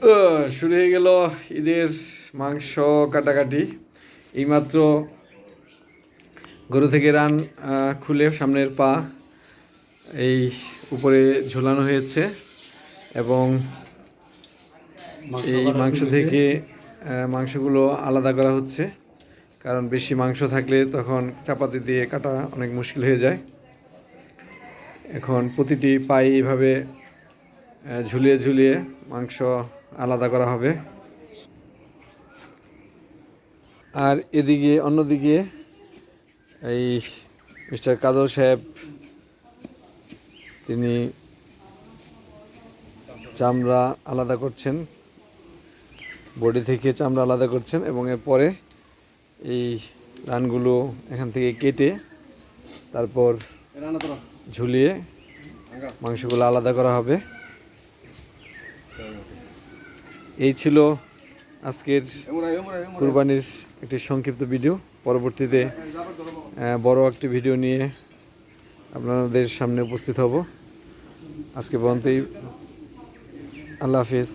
শুরু হয়ে গেল ঈদের মাংস কাটাকাটি। এইমাত্র গরু থেকে রান খুলে সামনের পা এই উপরে ঝোলানো হয়েছে এবং এই মাংস থেকে মাংসগুলো আলাদা করা হচ্ছে, কারণ বেশি মাংস থাকলে তখন চাপাতি দিয়ে কাটা অনেক মুশকিল হয়ে যায়। এখন প্রতিটি পাই এইভাবে ঝুলিয়ে ঝুলিয়ে মাংস আলাদা করা হবে। আর এদিকে অন্যদিকে এই মিস্টার কাজল সাহেব তিনি চামড়া আলাদা করছেন, বডি থেকে চামড়া আলাদা করছেন এবং এরপরে এই রানগুলো এখান থেকে কেটে তারপর ঝুলিয়ে মাংসগুলো আলাদা করা হবে। এই ছিল আজকের কুরবানির একটি সংক্ষিপ্ত ভিডিও। পরবর্তীতে বড় একটি ভিডিও নিয়ে আপনাদের সামনে উপস্থিত হব। আজকে পর্যন্তই, আল্লাহ হাফিজ।